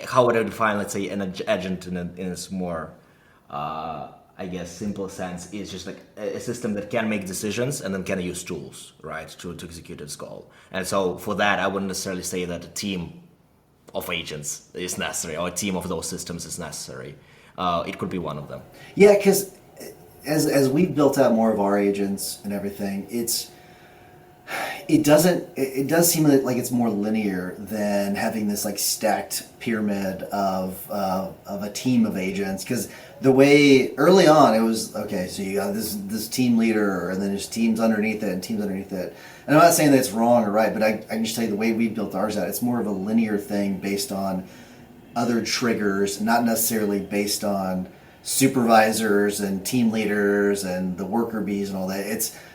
Speaker 4: how would I define, let's say, an agent in its more I guess simple sense is just like a system that can make decisions and then can use tools, right, to execute its goal. And so for that, I wouldn't necessarily say that a team of agents is necessary or a team of those systems is necessary. It could be one of them.
Speaker 3: Yeah, because as we've built out more of our agents and everything, it does seem like it's more linear than having this like stacked pyramid of a team of agents. Because the way early on it was, okay, so you got this team leader, and then there's teams underneath it and teams underneath it. And I'm not saying that it's wrong or right, but I can just tell you the way we built ours out, it's more of a linear thing based on other triggers, not necessarily based on supervisors and team leaders and the worker bees and all that.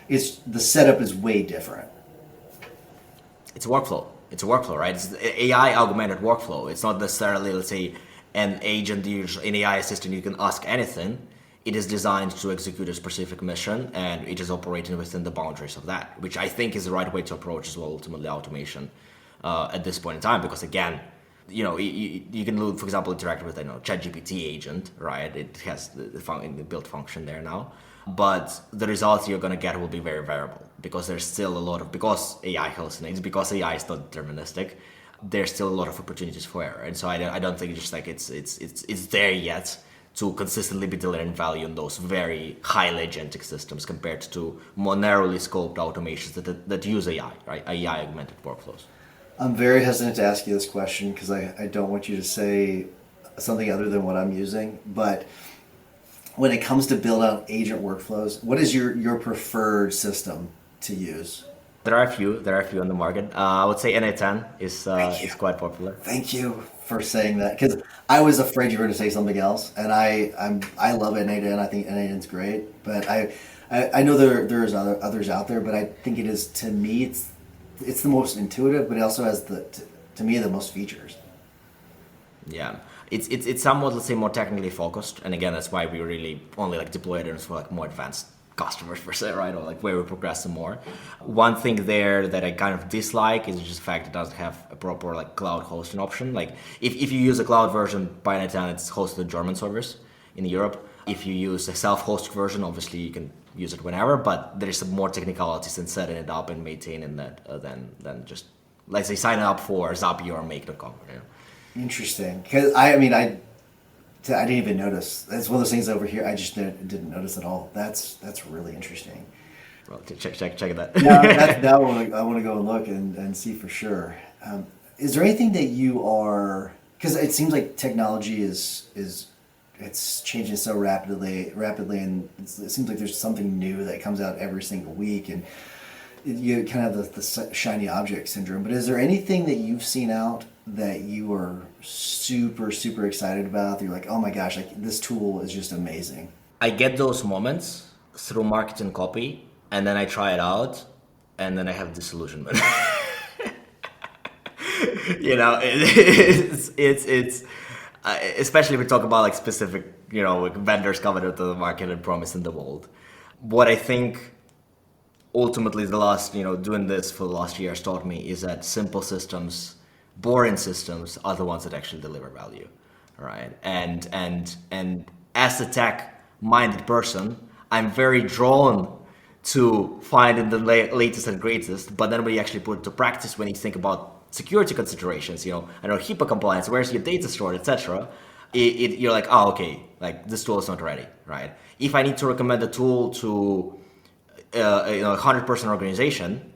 Speaker 3: It's the setup is way different.
Speaker 4: It's a workflow. It's a workflow, right? It's AI augmented workflow. It's not necessarily, let's say, an agent, an AI assistant you can ask anything. It is designed to execute a specific mission, and it is operating within the boundaries of that, which I think is the right way to approach as well, ultimately, automation at this point in time. Because again, you can, for example, interact with ChatGPT agent, right? It has the built function there now. But the results you're going to get will be very variable because there's still because AI hallucinates, because AI is not deterministic, there's still a lot of opportunities for error. And so I don't think just like it's there yet to consistently be delivering value in those very highly agentic systems compared to more narrowly scoped automations that use AI, right? AI augmented workflows.
Speaker 3: I'm very hesitant to ask you this question because I don't want you to say something other than what I'm using, but when it comes to build out agent workflows, what is your preferred system to use?
Speaker 4: There are a few on the market. I would say N810 is quite popular.
Speaker 3: Thank you for saying that, because I was afraid you were going to say something else, and I love N810. I think N810's great, but I know there's others out there, but I think it is, to me, it's the most intuitive, but it also has to me the most features.
Speaker 4: Yeah. It's somewhat, let's say, more technically focused, and again, that's why we really only like deploy it for like more advanced customers per se, right? Or like where we progress some more. One thing there that I kind of dislike is just the fact it doesn't have a proper like cloud hosting option. Like if you use a cloud version by N810, it's hosted on German servers in Europe. If you use a self-hosted version, obviously you can use it whenever, but there's some more technicalities in setting it up and maintaining that than just, let's say, sign up for Zapier or Make.com.
Speaker 3: Interesting, because I didn't even notice. That's one of those things over here I just didn't notice at all. That's really interesting.
Speaker 4: Well, check that.
Speaker 3: Now I want to go and look and see for sure. Is there anything that you are, because it seems like technology is it's changing so rapidly, and it seems like there's something new that comes out every single week, and you kind of have the shiny object syndrome. But is there anything that you've seen out that you are super, super excited about? That you're like, oh my gosh, like this tool is just amazing.
Speaker 4: I get those moments through marketing copy, and then I try it out, and then I have disillusionment. It's especially if we talk about like specific, like vendors coming into the market and promising the world. What I think ultimately the last, doing this for the last years taught me is that simple systems, boring systems are the ones that actually deliver value. right? And as a tech-minded person, I'm very drawn to finding the latest and greatest. But then when you actually put it to practice, when you think about security considerations, I know HIPAA compliance, where's your data stored, etc. You're like, oh, okay, like this tool is not ready, right? If I need to recommend a tool to a 100-person organization,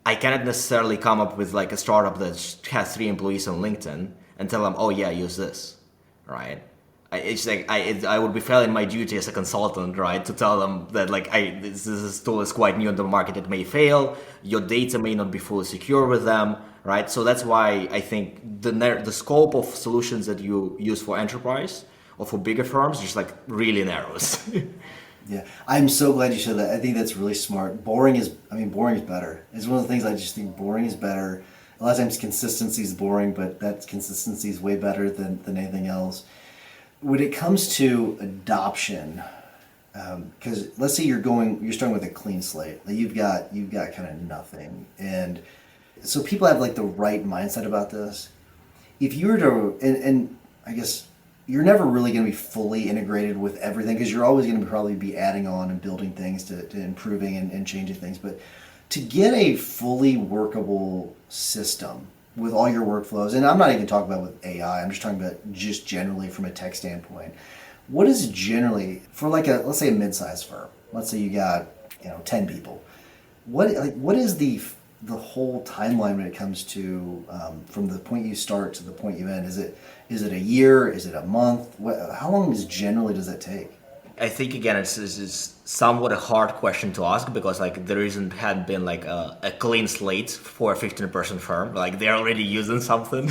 Speaker 4: I cannot necessarily come up with like a startup that has 3 employees on LinkedIn and tell them, oh yeah, use this, right? It's like I would be failing my duty as a consultant, right, to tell them that like this tool is quite new on the market, it may fail, your data may not be fully secure with them, right? So that's why I think the scope of solutions that you use for enterprise or for bigger firms just like really narrows.
Speaker 3: Yeah, I'm so glad you said that. I think that's really smart. Boring is better. It's one of the things I just think boring is better. A lot of times consistency is boring, but that consistency is way better than anything else. When it comes to adoption, because let's say you're starting with a clean slate. Like you've got kind of nothing, and so people have like the right mindset about this. If you were to, and I guess you're never really going to be fully integrated with everything because you're always going to probably be adding on and building things to improving and changing things. But to get a fully workable system with all your workflows, and I'm not even talking about with AI, I'm just talking about just generally from a tech standpoint. What is generally for like let's say a mid-sized firm? Let's say you got 10 people. What is the whole timeline when it comes to from the point you start to the point you end? Is it a year? Is it a month? How long generally does that take?
Speaker 4: I think again it's somewhat a hard question to ask because like there hadn't been like a clean slate for a 15-person firm. Like they're already using something,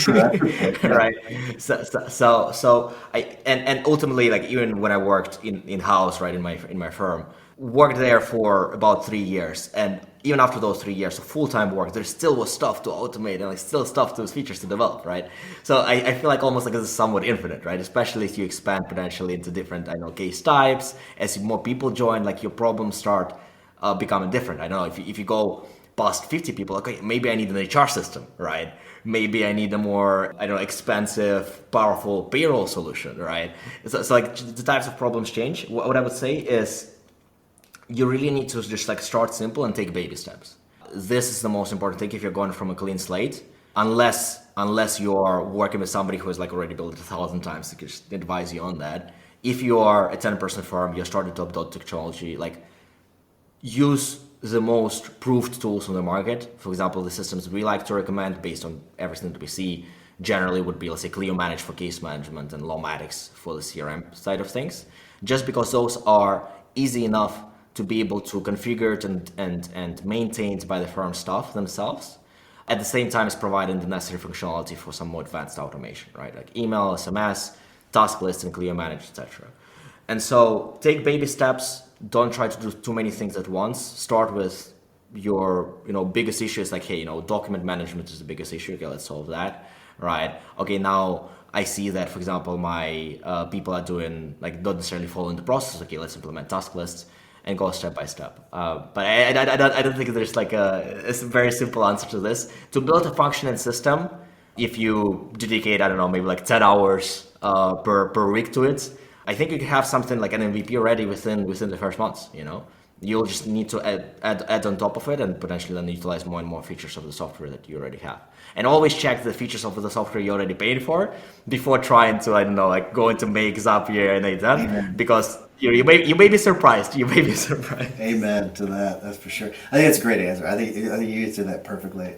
Speaker 4: right? So I and ultimately like even when I worked in house, right, in my firm, worked there for about 3 years, and even after those 3 years of full-time work, there still was stuff to automate and like still stuff to features to develop, right? So I feel like almost like this is somewhat infinite, right? Especially if you expand potentially into different case types, as more people join, like your problems start becoming different. I don't know if you go past 50 people, okay, maybe I need an HR system, right? Maybe I need a more expensive, powerful payroll solution, right? So like the types of problems change. What I would say is, you really need to just like start simple and take baby steps. This is the most important thing if you're going from a clean slate, unless you're working with somebody who has like already built it 1,000 times. I could just advise you on that. If you are a 10-person firm, you're starting to adopt technology, like use the most proved tools on the market. For example, the systems we like to recommend based on everything that we see generally would be, let's say, Clio Manage for case management and Lawmatics for the CRM side of things, just because those are easy enough to be able to configure it and maintained by the firm staff themselves, at the same time as providing the necessary functionality for some more advanced automation, right? Like email, SMS, task list, and Clio Manage, etc. And so take baby steps. Don't try to do too many things at once. Start with your biggest issues, like, hey, document management is the biggest issue. Okay, let's solve that, right? Okay, now I see that, for example, my people are doing like not necessarily following the process. Okay, let's implement task lists and go step by step. But I don't think there's like a very simple answer to this. To build a functioning system, if you dedicate, I don't know, maybe like 10 hours per week to it, I think you can have something like an MVP ready within the first months. You'll just need to add on top of it and potentially then utilize more and more features of the software that you already have. And always check the features of the software you already paid for before trying to, I don't know, like go into Make, Zapier, and that, because you may be surprised. You may be surprised.
Speaker 3: Amen to that. That's for sure. I think it's a great answer. I think you answered that perfectly.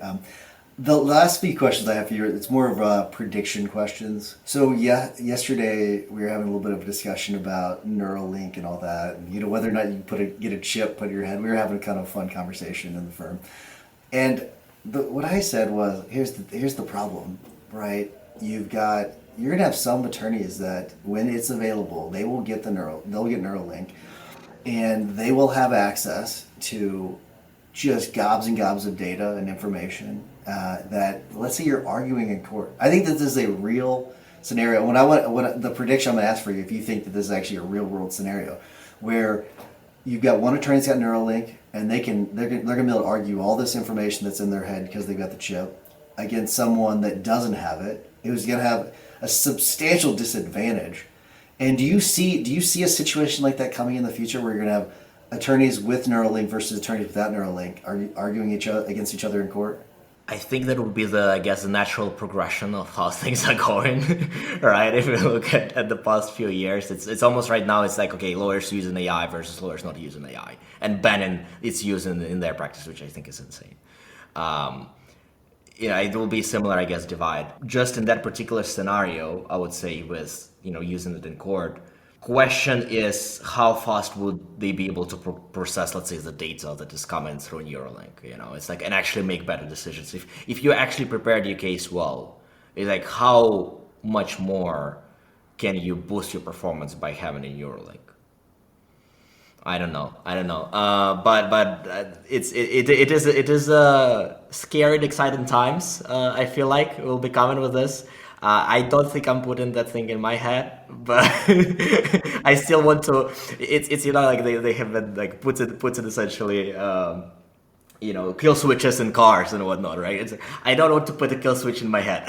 Speaker 3: The last few questions I have for you, it's more of prediction questions. So yesterday we were having a little bit of a discussion about Neuralink and all that, and whether or not you get a chip put in your head. We were having a kind of fun conversation in the firm, and what I said was, here's the problem, right? You're gonna have some attorneys that when it's available, they'll get Neuralink, and they will have access to just gobs and gobs of data and information that, let's say you're arguing in court. I think that this is a real scenario. The prediction I'm going to ask for you, if you think that this is actually a real world scenario, where you've got one attorney's got Neuralink, and they're going to be able to argue all this information that's in their head because they've got the chip against someone that doesn't have it, who's going to have a substantial disadvantage. And do you see a situation like that coming in the future where you're going to have attorneys with Neuralink versus attorneys without Neuralink arguing against each other in court?
Speaker 4: I think that would be the natural progression of how things are going, right? If we look at the past few years, it's almost right now, it's like, okay, lawyers using AI versus lawyers not using AI. And banning its use in their practice, which I think is insane. It will be similar, I guess, divide. Just in that particular scenario, I would say with, using it in court, question is how fast would they be able to process, let's say, the data that is coming through Neuralink, it's like, and actually make better decisions. If you actually prepared your case well, it's like, how much more can you boost your performance by having a Neuralink? I don't know. But it is scary and exciting times. I feel like we'll be coming with this. I don't think I'm putting that thing in my head, but I still want to. It's like they have been like puts it essentially. Kill switches in cars and whatnot, right? I don't want to put a kill switch in my head.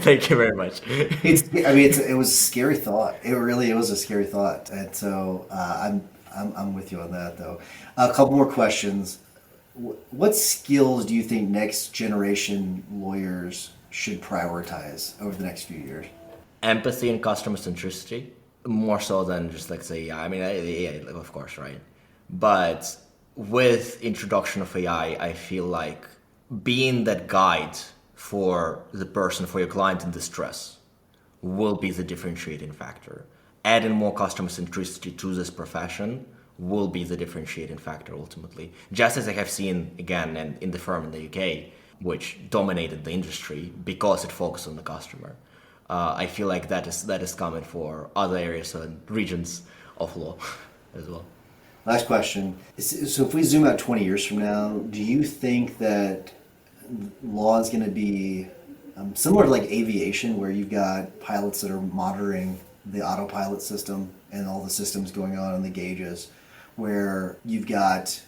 Speaker 4: Thank you very much.
Speaker 3: It was a scary thought. It was a scary thought, and so I'm with you on that, though. A couple more questions. What skills do you think next generation lawyers should prioritize over the next few years?
Speaker 4: Empathy and customer centricity, more so than just like say, of course, right? But with introduction of AI, I feel like being that guide for the person, for your client in distress, will be the differentiating factor. Adding more customer centricity to this profession will be the differentiating factor ultimately. Just as I have seen, again, in the firm in the UK, which dominated the industry because it focused on the customer. I feel like that is common for other areas and regions of law as well.
Speaker 3: Last question. So if we zoom out 20 years from now, do you think that law is going to be similar to like aviation, where you've got pilots that are monitoring the autopilot system and all the systems going on in the gauges, where you've got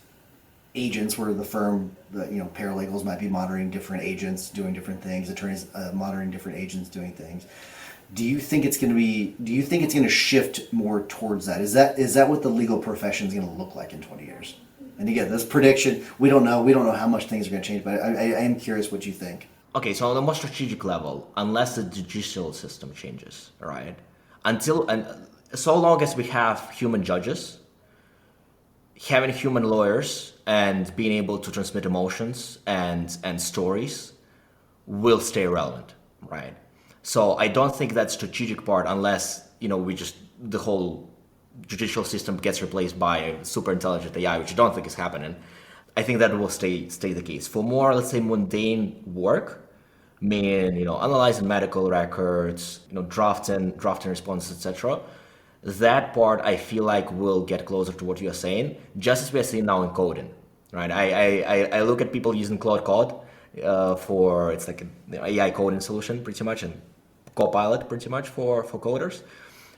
Speaker 3: agents where the firm, paralegals might be monitoring different agents doing different things, attorneys monitoring different agents doing things. Do you think it's going to shift more towards that? Is that what the legal profession is going to look like in 20 years? And again, this prediction, we don't know how much things are going to change, but I am curious what you think.
Speaker 4: Okay, so on the more strategic level, unless the judicial system changes, right? So long as we have human judges, having human lawyers and being able to transmit emotions and stories will stay relevant, right? So I don't think that strategic part, unless the whole judicial system gets replaced by a super intelligent AI, which I don't think is happening. I think that will stay the case. For more, let's say, mundane work, meaning analyzing medical records, drafting responses, etc. That part I feel like will get closer to what you are saying, just as we are seeing now in coding, right? I look at people using Claude Code for, it's like an AI coding solution pretty much, and Copilot pretty much for coders,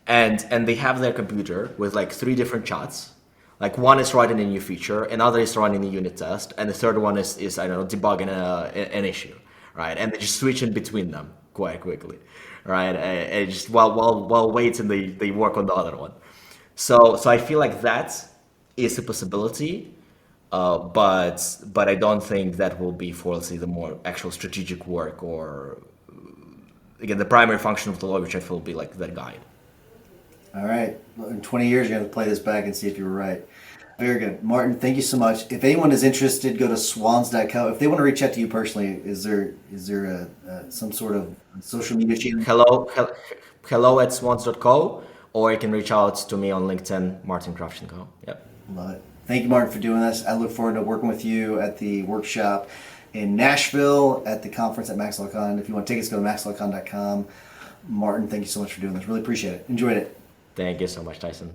Speaker 4: and they have their computer with like 3 different chats. Like one is writing a new feature, another is running a unit test, and the third one is debugging an issue, right? And they just switch in between them quite quickly, right? And just while waiting, they work on the other one. So I feel like that is a possibility, but I don't think that will be for, let's say, the more actual strategic work, or again the primary function of the law, which I feel will be like that guide.
Speaker 3: All right. In 20 years, you're going to play this back and see if you were right. Very good. Martin, thank you so much. If anyone is interested, go to swans.co. If they want to reach out to you personally, is there some sort of social media channel?
Speaker 4: Hello at swans.co, or you can reach out to me on LinkedIn, Martin Kravchenko. Yep.
Speaker 3: Love it. Thank you, Martin, for doing this. I look forward to working with you at the workshop in Nashville, at the conference at MaxLawCon. If you want tickets, go to maxlawcon.com. Martin, thank you so much for doing this. Really appreciate it. Enjoyed it.
Speaker 4: Thank you so much, Tyson.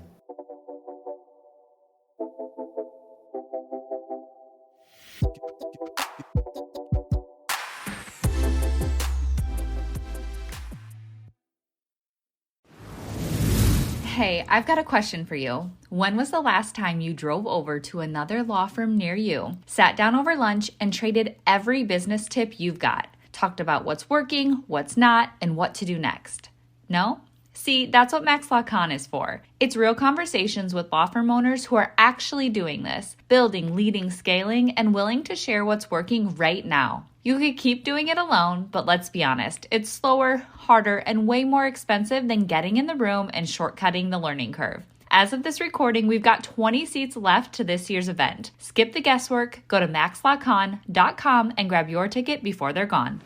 Speaker 5: Hey, I've got a question for you. When was the last time you drove over to another law firm near you, sat down over lunch, and traded every business tip you've got talked about what's working, what's not, and what to do next. No? See, that's what Max Law Con is for. It's real conversations with law firm owners who are actually doing this, building, leading, scaling, and willing to share what's working right now. You could keep doing it alone, but let's be honest, it's slower, harder, and way more expensive than getting in the room and shortcutting the learning curve. As of this recording, we've got 20 seats left to this year's event. Skip the guesswork, go to maxlawcon.com and grab your ticket before they're gone.